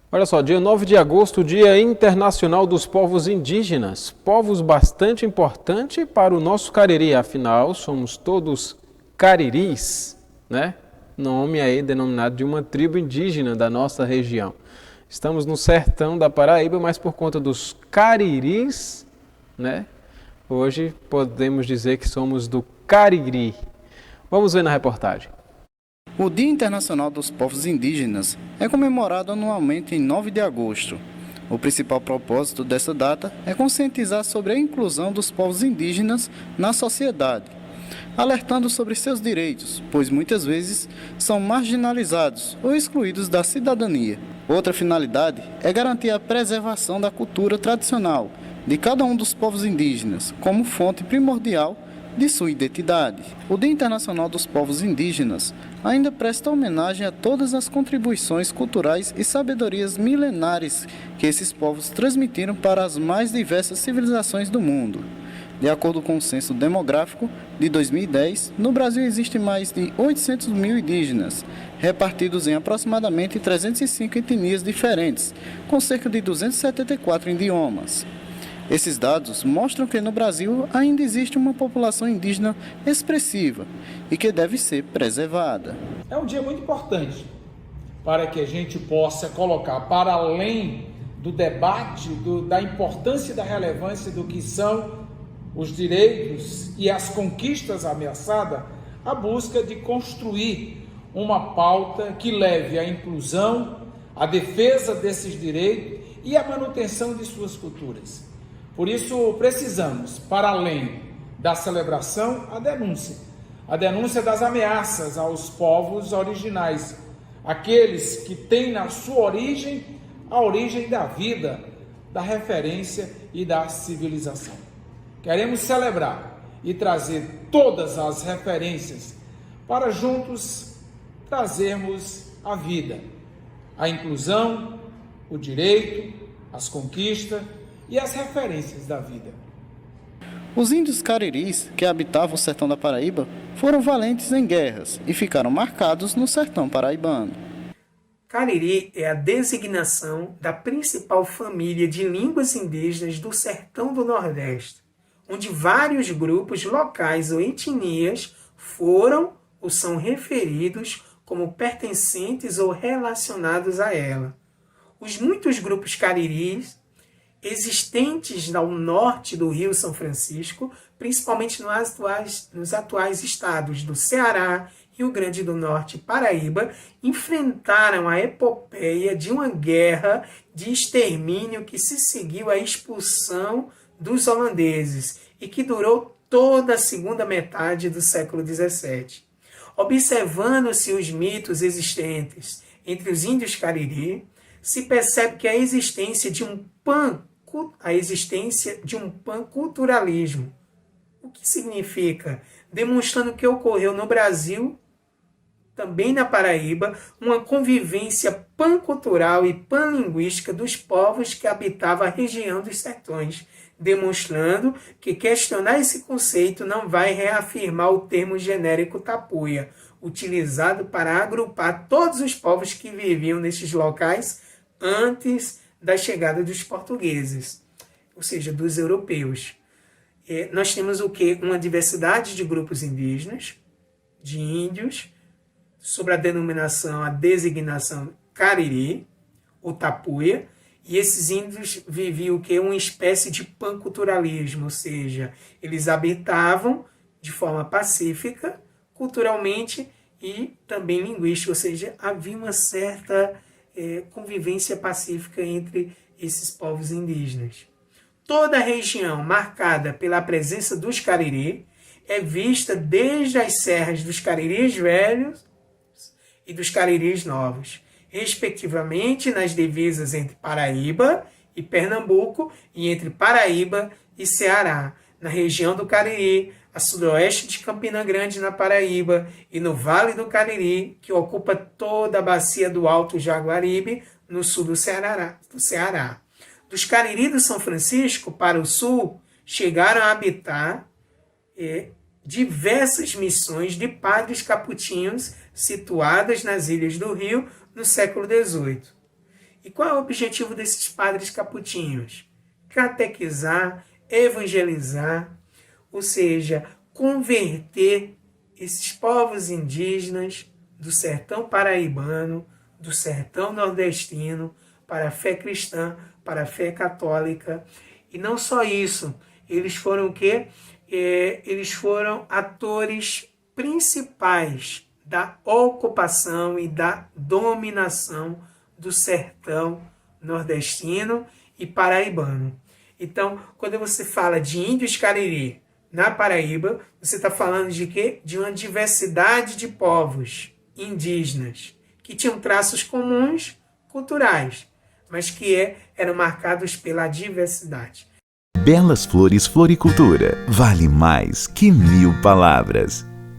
Olha só, dia 9 de agosto, Dia Internacional dos Povos Indígenas. Povos bastante importante para o nosso Cariri, afinal, somos todos cariris, né? Nome aí denominado de uma tribo indígena da nossa região. Estamos no sertão da Paraíba, mas por conta dos cariris, né? Hoje podemos dizer que somos do Cariri. Vamos ver na reportagem. O Dia Internacional dos Povos Indígenas é comemorado anualmente em 9 de agosto. O principal propósito dessa data é conscientizar sobre a inclusão dos povos indígenas na sociedade, alertando sobre seus direitos, pois muitas vezes são marginalizados ou excluídos da cidadania. Outra finalidade é garantir a preservação da cultura tradicional de cada um dos povos indígenas, como fonte primordial de sua identidade. O Dia Internacional dos Povos Indígenas ainda presta homenagem a todas as contribuições culturais e sabedorias milenares que esses povos transmitiram para as mais diversas civilizações do mundo. De acordo com o Censo Demográfico de 2010, no Brasil existem mais de 800 mil indígenas, repartidos em aproximadamente 305 etnias diferentes, com cerca de 274 idiomas. Esses dados mostram que no Brasil ainda existe uma população indígena expressiva e que deve ser preservada. É um dia muito importante para que a gente possa colocar para além do debate, da importância e da relevância do que são os direitos e as conquistas ameaçadas, a busca de construir uma pauta que leve à inclusão, à defesa desses direitos e à manutenção de suas culturas. Por isso, precisamos, para além da celebração, a denúncia das ameaças aos povos originais, aqueles que têm na sua origem a origem da vida, da referência e da civilização. Queremos celebrar e trazer todas as referências para juntos trazermos a vida, a inclusão, o direito, as conquistas e as referências da vida. Os índios cariris que habitavam o sertão da Paraíba foram valentes em guerras e ficaram marcados no sertão paraibano. Cariri é a designação da principal família de línguas indígenas do sertão do Nordeste, onde vários grupos locais ou etnias foram ou são referidos como pertencentes ou relacionados a ela. Os muitos grupos cariris existentes ao norte do Rio São Francisco, principalmente nos atuais estados do Ceará, Rio Grande do Norte e Paraíba, enfrentaram a epopeia de uma guerra de extermínio que se seguiu à expulsão dos holandeses e que durou toda a segunda metade do século XVII. Observando-se os mitos existentes entre os índios cariri, se percebe que a existência de um panculturalismo. O que significa? Demonstrando que ocorreu no Brasil, também na Paraíba, uma convivência pancultural e panlinguística dos povos que habitavam a região dos sertões, demonstrando que questionar esse conceito não vai reafirmar o termo genérico tapuia, utilizado para agrupar todos os povos que viviam nesses locais antes da chegada dos portugueses, ou seja, dos europeus. Nós temos o quê? Uma diversidade de grupos indígenas, de índios, sobre a denominação, a designação Cariri, ou Tapuia, e esses índios viviam o quê? Uma espécie de panculturalismo, ou seja, eles habitavam de forma pacífica, culturalmente e também linguística, ou seja, havia uma certa convivência pacífica entre esses povos indígenas. Toda a região marcada pela presença dos cariri é vista desde as serras dos cariris velhos e dos cariris novos, respectivamente nas divisas entre Paraíba e Pernambuco e entre Paraíba e Ceará, na região do Cariri, a sudoeste de Campina Grande, na Paraíba, e no Vale do Cariri, que ocupa toda a bacia do Alto Jaguaribe, no sul do Ceará. Dos Cariri do São Francisco para o sul, chegaram a habitar diversas missões de padres capuchinhos situadas nas ilhas do Rio no século XVIII. E qual é o objetivo desses padres capuchinhos? Catequizar, evangelizar, ou seja, converter esses povos indígenas do sertão paraibano, do sertão nordestino, para a fé cristã, para a fé católica. E não só isso, eles foram o quê? Eles foram atores principais da ocupação e da dominação do sertão nordestino e paraibano. Então, quando você fala de índios Cariri na Paraíba, você está falando de quê? De uma diversidade de povos indígenas que tinham traços comuns culturais, mas que eram marcados pela diversidade. Belas Flores Floricultura vale mais que 1000 palavras.